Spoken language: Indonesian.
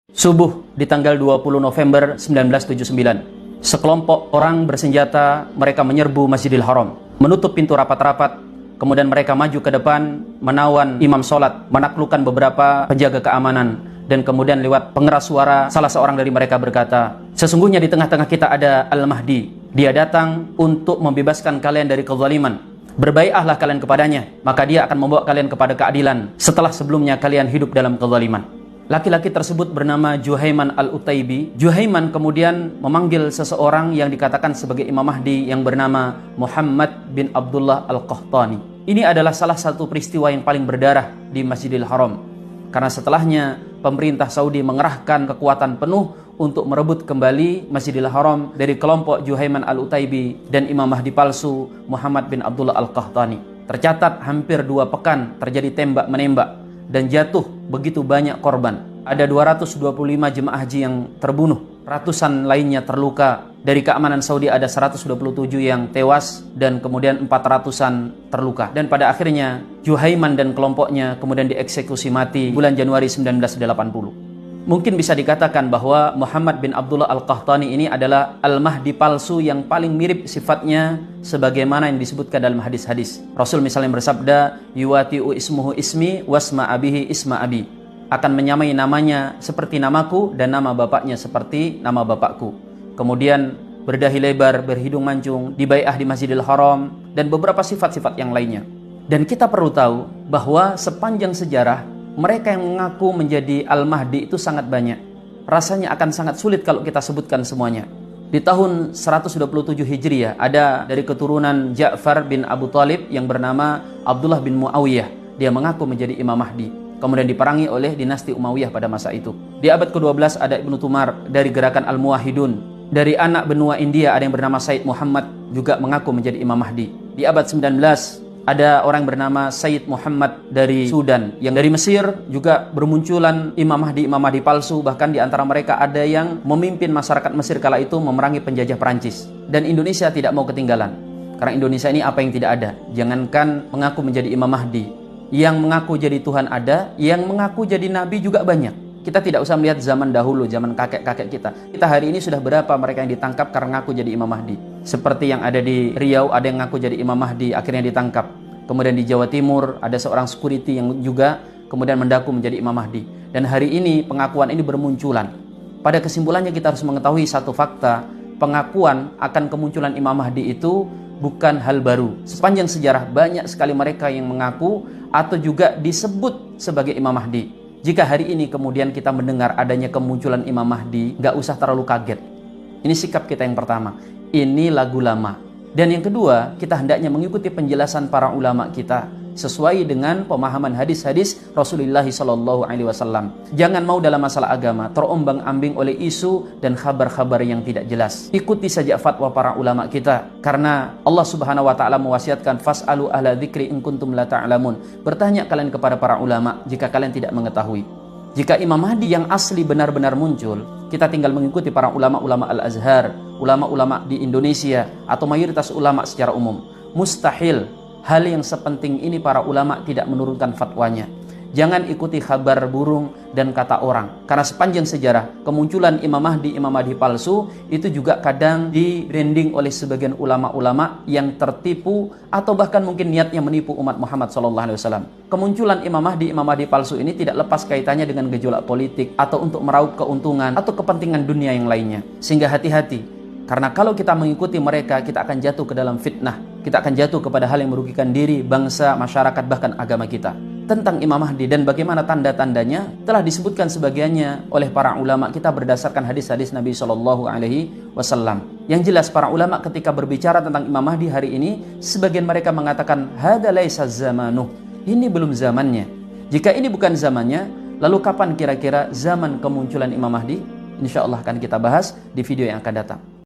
Subuh di tanggal 20 November 1979, sekelompok orang bersenjata mereka menyerbu Masjidil Haram, menutup pintu rapat-rapat, kemudian mereka maju ke depan, menawan imam sholat, menaklukkan beberapa penjaga keamanan, dan kemudian lewat pengeras suara salah seorang dari mereka berkata, "Sesungguhnya di tengah-tengah kita ada Al-Mahdi. Dia datang untuk membebaskan kalian dari kezaliman. Berbaiatlah kalian kepadanya, maka dia akan membawa kalian kepada keadilan setelah sebelumnya kalian hidup dalam kezaliman." Laki-laki tersebut bernama Juhaiman Al-Utaibi. Juhaiman kemudian memanggil seseorang yang dikatakan sebagai Imam Mahdi yang bernama Muhammad bin Abdullah Al-Qahtani. Ini adalah salah satu peristiwa yang paling berdarah di Masjidil Haram, karena setelahnya pemerintah Saudi mengerahkan kekuatan penuh untuk merebut kembali Masjidil Haram dari kelompok Juhaiman Al-Utaibi dan Imam Mahdi palsu Muhammad bin Abdullah Al-Qahtani. Tercatat hampir 2 pekan terjadi tembak-menembak dan jatuh begitu banyak korban. Ada 225 jemaah haji yang terbunuh, ratusan lainnya terluka. Dari keamanan Saudi ada 127 yang tewas dan kemudian 400-an terluka. Dan pada akhirnya Juhaiman dan kelompoknya kemudian dieksekusi mati bulan Januari 1980. Mungkin bisa dikatakan bahwa Muhammad bin Abdullah Al-Qahtani ini adalah Al-Mahdi palsu yang paling mirip sifatnya sebagaimana yang disebutkan dalam hadis-hadis. Rasul misalnya bersabda, "Yuwati'u ismuhu ismi wasma abihi isma abi." Akan menyamai namanya seperti namaku dan nama bapaknya seperti nama bapakku. Kemudian berdahi lebar, berhidung mancung, dibaiah di Masjidil Haram, dan beberapa sifat-sifat yang lainnya. Dan kita perlu tahu bahwa sepanjang sejarah mereka yang mengaku menjadi Al-Mahdi itu sangat banyak. Rasanya akan sangat sulit kalau kita sebutkan semuanya. Di tahun 127 Hijriah ada dari keturunan Ja'far bin Abu Thalib yang bernama Abdullah bin Muawiyah. Dia mengaku menjadi Imam Mahdi. Kemudian diperangi oleh dinasti Umayyah pada masa itu. Di abad ke-12 ada Ibnu Tumar dari gerakan Al-Muwahhidun. Dari anak benua India ada yang bernama Said Muhammad juga mengaku menjadi Imam Mahdi. Di abad 19 ada orang bernama Sayyid Muhammad dari Sudan. Yang dari Mesir juga bermunculan Imam Mahdi palsu. Bahkan di antara mereka ada yang memimpin masyarakat Mesir kala itu memerangi penjajah Perancis. Dan Indonesia tidak mau ketinggalan. Karena Indonesia ini apa yang tidak ada. Jangankan mengaku menjadi Imam Mahdi, yang mengaku jadi Tuhan ada, yang mengaku jadi Nabi juga banyak. Kita tidak usah melihat zaman dahulu, zaman kakek-kakek kita. Kita hari ini sudah berapa mereka yang ditangkap karena ngaku jadi Imam Mahdi. Seperti yang ada di Riau, ada yang ngaku jadi Imam Mahdi, akhirnya ditangkap. Kemudian di Jawa Timur, ada seorang security yang juga kemudian mendaku menjadi Imam Mahdi. Dan hari ini pengakuan ini bermunculan. Pada kesimpulannya kita harus mengetahui satu fakta, pengakuan akan kemunculan Imam Mahdi itu bukan hal baru. Sepanjang sejarah banyak sekali mereka yang mengaku atau juga disebut sebagai Imam Mahdi. Jika hari ini kemudian kita mendengar adanya kemunculan Imam Mahdi, gak usah terlalu kaget. Ini sikap kita yang pertama. Ini lagu lama. Dan yang kedua, kita hendaknya mengikuti penjelasan para ulama kita sesuai dengan pemahaman hadis-hadis Rasulullah SAW. Jangan mau dalam masalah agama terombang-ambing oleh isu dan kabar-kabar yang tidak jelas. Ikuti saja fatwa para ulama kita, karena Allah Subhanahu wa taala mewasiatkan fas'alu ahla dzikri in kuntum la ta'lamun. Bertanya kalian kepada para ulama jika kalian tidak mengetahui. Jika Imam Mahdi yang asli benar-benar muncul, kita tinggal mengikuti para ulama-ulama Al-Azhar, ulama-ulama di Indonesia, atau mayoritas ulama secara umum. Mustahil hal yang sepenting ini para ulama tidak menurunkan fatwanya. Jangan ikuti kabar burung dan kata orang. Karena sepanjang sejarah, kemunculan Imam Mahdi palsu itu juga kadang di-branding oleh sebagian ulama-ulama yang tertipu atau bahkan mungkin niatnya menipu umat Muhammad SAW. Kemunculan Imam Mahdi palsu ini tidak lepas kaitannya dengan gejolak politik atau untuk meraup keuntungan atau kepentingan dunia yang lainnya. Sehingga hati-hati. Karena kalau kita mengikuti mereka, kita akan jatuh ke dalam fitnah. Kita akan jatuh kepada hal yang merugikan diri, bangsa, masyarakat, bahkan agama kita. Tentang Imam Mahdi dan bagaimana tanda-tandanya telah disebutkan sebagiannya oleh para ulama kita berdasarkan hadis-hadis Nabi SAW. Yang jelas para ulama ketika berbicara tentang Imam Mahdi hari ini, sebagian mereka mengatakan hada laisa zamanuh. Ini belum zamannya. Jika ini bukan zamannya, lalu kapan kira-kira zaman kemunculan Imam Mahdi? Insya Allah akan kita bahas di video yang akan datang.